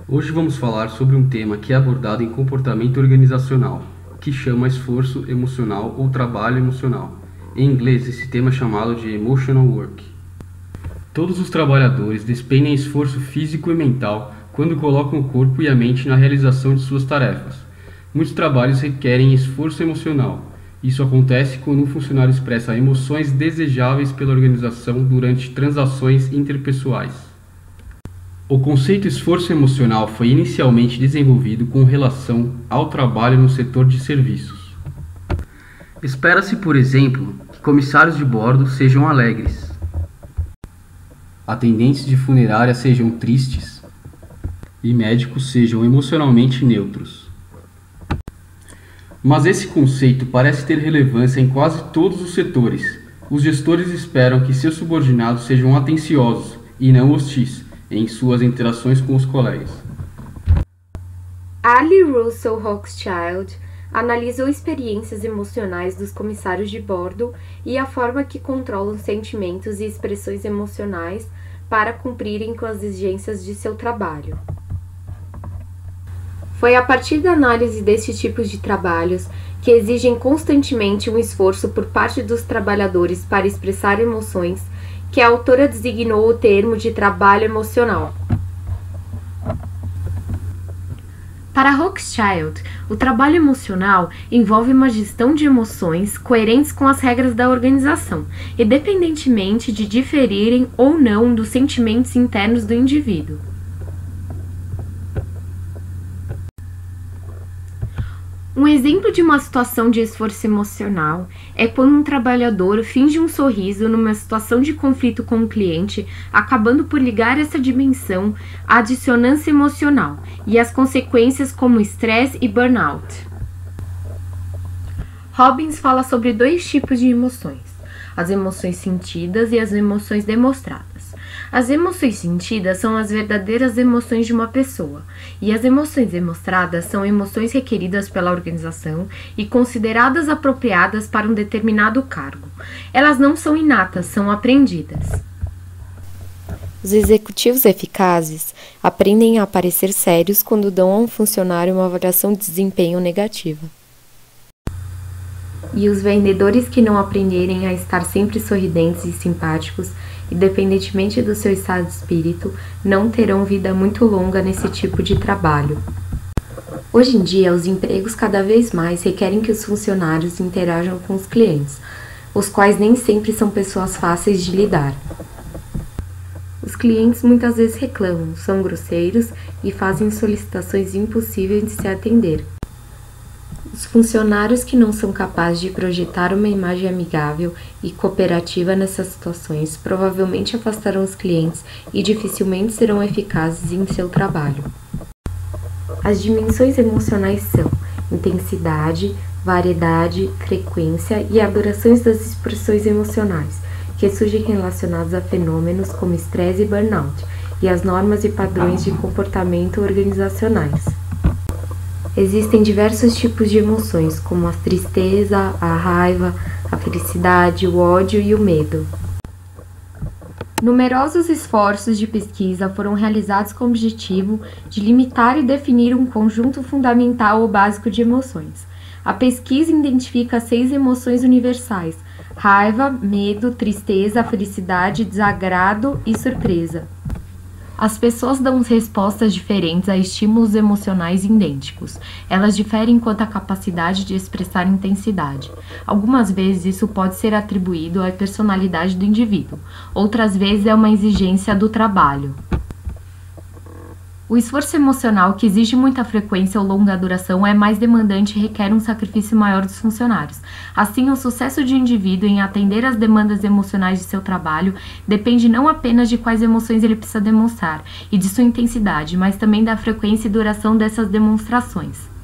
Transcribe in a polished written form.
Hoje vamos falar sobre um tema que é abordado em comportamento organizacional, que chama esforço emocional ou trabalho emocional. Em inglês, esse tema é chamado de Emotional Work. Todos os trabalhadores despendem esforço físico e mental quando colocam o corpo e a mente na realização de suas tarefas. Muitos trabalhos requerem esforço emocional. Isso acontece quando um funcionário expressa emoções desejáveis pela organização durante transações interpessoais. O conceito esforço emocional foi inicialmente desenvolvido com relação ao trabalho no setor de serviços. Espera-se, por exemplo, que comissários de bordo sejam alegres, atendentes de funerária sejam tristes e médicos sejam emocionalmente neutros. Mas esse conceito parece ter relevância em quase todos os setores. Os gestores esperam que seus subordinados sejam atenciosos e não hostis em suas interações com os colegas. Ali Russell Hochschild analisou experiências emocionais dos comissários de bordo e a forma que controlam sentimentos e expressões emocionais para cumprirem com as exigências de seu trabalho. Foi a partir da análise destes tipos de trabalhos, que exigem constantemente um esforço por parte dos trabalhadores para expressar emoções, que a autora designou o termo de trabalho emocional. Para Hochschild, o trabalho emocional envolve uma gestão de emoções coerentes com as regras da organização, independentemente de diferirem ou não dos sentimentos internos do indivíduo. Um exemplo de uma situação de esforço emocional é quando um trabalhador finge um sorriso numa situação de conflito com o cliente, acabando por ligar essa dimensão à dissonância emocional e às consequências como estresse e burnout. Robbins fala sobre dois tipos de emoções: as emoções sentidas e as emoções demonstradas. As emoções sentidas são as verdadeiras emoções de uma pessoa, e as emoções demonstradas são emoções requeridas pela organização e consideradas apropriadas para um determinado cargo. Elas não são inatas, são aprendidas. Os executivos eficazes aprendem a parecer sérios quando dão a um funcionário uma avaliação de desempenho negativa. E os vendedores que não aprenderem a estar sempre sorridentes e simpáticos, independentemente do seu estado de espírito, não terão vida muito longa nesse tipo de trabalho. Hoje em dia, os empregos cada vez mais requerem que os funcionários interajam com os clientes, os quais nem sempre são pessoas fáceis de lidar. Os clientes muitas vezes reclamam, são grosseiros e fazem solicitações impossíveis de se atender. Os funcionários que não são capazes de projetar uma imagem amigável e cooperativa nessas situações provavelmente afastarão os clientes e dificilmente serão eficazes em seu trabalho. As dimensões emocionais são intensidade, variedade, frequência e aberrações das expressões emocionais, que surgem relacionadas a fenômenos como estresse e burnout, e as normas e padrões de comportamento organizacionais. Existem diversos tipos de emoções, como a tristeza, a raiva, a felicidade, o ódio e o medo. Numerosos esforços de pesquisa foram realizados com o objetivo de limitar e definir um conjunto fundamental ou básico de emoções. A pesquisa identifica 6 emoções universais: raiva, medo, tristeza, felicidade, desagrado e surpresa. As pessoas dão respostas diferentes a estímulos emocionais idênticos. Elas diferem quanto à capacidade de expressar intensidade. Algumas vezes isso pode ser atribuído à personalidade do indivíduo, outras vezes é uma exigência do trabalho. O esforço emocional, que exige muita frequência ou longa duração, é mais demandante e requer um sacrifício maior dos funcionários. Assim, o sucesso de um indivíduo em atender às demandas emocionais de seu trabalho depende não apenas de quais emoções ele precisa demonstrar e de sua intensidade, mas também da frequência e duração dessas demonstrações.